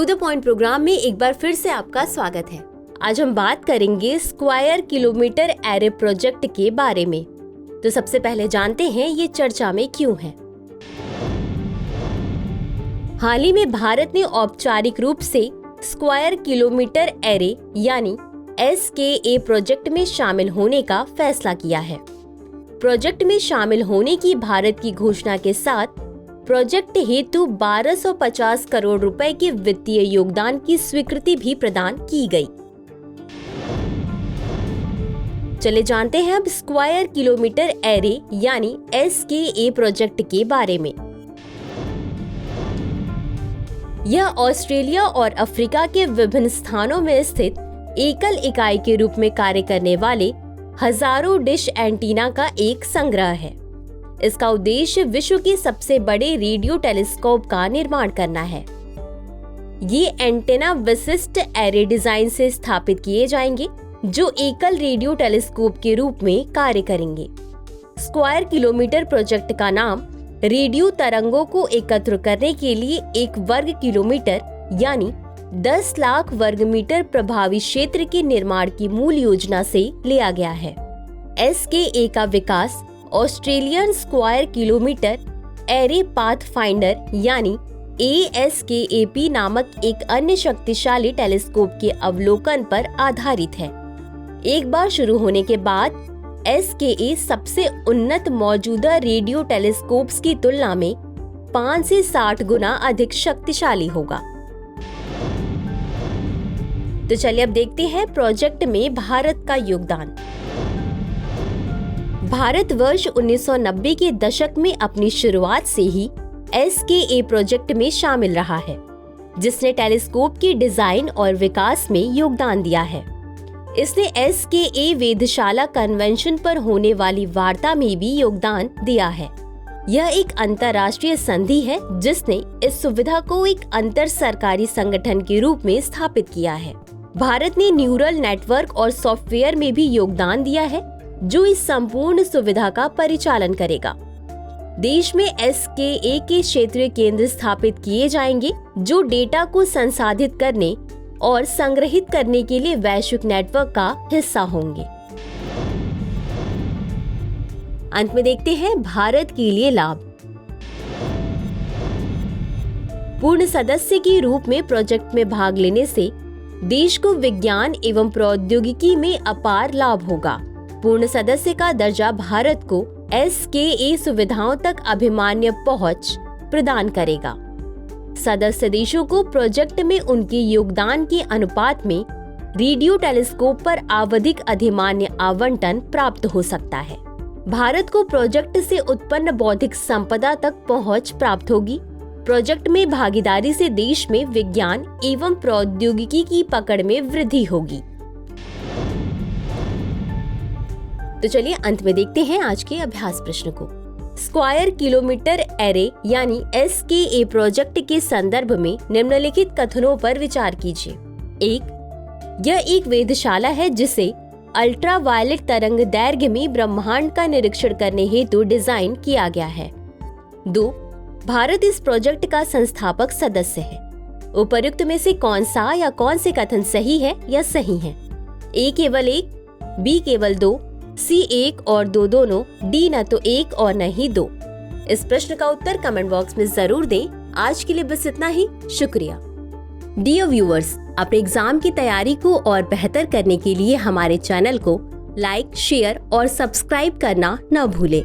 To the point programme में एक बार फिर से आपका स्वागत है। आज हम बात करेंगे स्क्वायर किलोमीटर एरे प्रोजेक्ट के बारे में। तो सबसे पहले जानते हैं ये चर्चा में क्यों है। हाल ही में भारत ने औपचारिक रूप से स्क्वायर किलोमीटर एरे यानी SKA प्रोजेक्ट में शामिल होने का फैसला किया है। प्रोजेक्ट में शामिल होने की भारत की घोषणा के साथ प्रोजेक्ट हेतु 1250 करोड़ रुपए के वित्तीय योगदान की स्वीकृति भी प्रदान की गई। चले जानते हैं अब स्क्वायर किलोमीटर एरे यानी SKA प्रोजेक्ट के बारे में। यह ऑस्ट्रेलिया और अफ्रीका के विभिन्न स्थानों में स्थित एकल इकाई के रूप में कार्य करने वाले हजारों डिश एंटीना का एक संग्रह है। इसका उद्देश्य विश्व के सबसे बड़े रेडियो टेलीस्कोप का निर्माण करना है। ये एंटेना विशिष्ट एरे डिजाइन से स्थापित किए जाएंगे जो एकल रेडियो टेलीस्कोप के रूप में कार्य करेंगे। स्क्वायर किलोमीटर प्रोजेक्ट का नाम रेडियो तरंगों को एकत्र करने के लिए 1 वर्ग किलोमीटर यानी 10 लाख वर्ग मीटर प्रभावी क्षेत्र के निर्माण की मूल योजना से लिया गया है। SKA का विकास Australian square kilometre array pathfinder यानी ASKAP नामक एक अन्य शक्तिशाली टेलीस्कोप के अवलोकन पर आधारित है। एक बार शुरू होने के बाद SKA सबसे उन्नत मौजूदा रेडियो टेलीस्कोप्स की तुलना में 5 से 60 गुना अधिक शक्तिशाली होगा। तो चलिए अब देखते हैं प्रोजेक्ट में भारत का योगदान। भारत वर्ष 1990 के दशक में अपनी शुरुआत से ही SKA प्रोजेक्ट में शामिल रहा है, जिसने टेलीस्कोप की डिजाइन और विकास में योगदान दिया है। इसने SKA वेधशाला कन्वेंशन पर होने वाली वार्ता में भी योगदान दिया है। यह एक अंतर्राष्ट्रीय संधि है जिसने इस सुविधा को एक अंतर सरकारी संगठन के रूप में स्थापित किया है। भारत ने न्यूरल नेटवर्क और सॉफ्टवेयर में भी योगदान दिया है जो इस संपूर्ण सुविधा का परिचालन करेगा। देश में SKA के क्षेत्रीय केंद्र स्थापित किए जाएंगे जो डेटा को संसाधित करने और संग्रहित करने के लिए वैश्विक नेटवर्क का हिस्सा होंगे। अंत में देखते हैं भारत के लिए लाभ। पूर्ण सदस्य के रूप में प्रोजेक्ट में भाग लेने से देश को विज्ञान एवं प्रौद्योगिकी में अपार लाभ होगा। पूर्ण सदस्य का दर्जा भारत को SKA सुविधाओं तक अभिमान्य पहुंच प्रदान करेगा। सदस्य देशों को प्रोजेक्ट में उनके योगदान के अनुपात में रेडियो टेलीस्कोप पर आवधिक अधिमान्य आवंटन प्राप्त हो सकता है। भारत को प्रोजेक्ट से उत्पन्न बौद्धिक संपदा तक पहुंच प्राप्त होगी। प्रोजेक्ट में भागीदारी से देश में विज्ञान एवं प्रौद्योगिकी की पकड़ में वृद्धि होगी। तो चलिए अंत में देखते हैं आज के अभ्यास प्रश्न को। स्क्वायर किलोमीटर एरे यानी SKA प्रोजेक्ट के संदर्भ में निम्नलिखित कथनों पर विचार कीजिए। 1. यह एक वेधशाला है जिसे अल्ट्रावायलेट तरंग दैर्घ्य में ब्रह्मांड का निरीक्षण करने हेतु डिजाइन किया गया है। 2. भारत इस प्रोजेक्ट का संस्थापक सदस्य है। उपर्युक्त में से कौन सा या कौन से कथन सही है या सही है? A केवल 1, B केवल 2, C 1 और 2 दोनों, D न तो 1 और न ही 2। इस प्रश्न का उत्तर कमेंट बॉक्स में जरूर दें। आज के लिए बस इतना ही। शुक्रिया। डियर व्यूअर्स, अपने एग्जाम की तैयारी को और बेहतर करने के लिए हमारे चैनल को लाइक, शेयर और सब्सक्राइब करना न भूलें।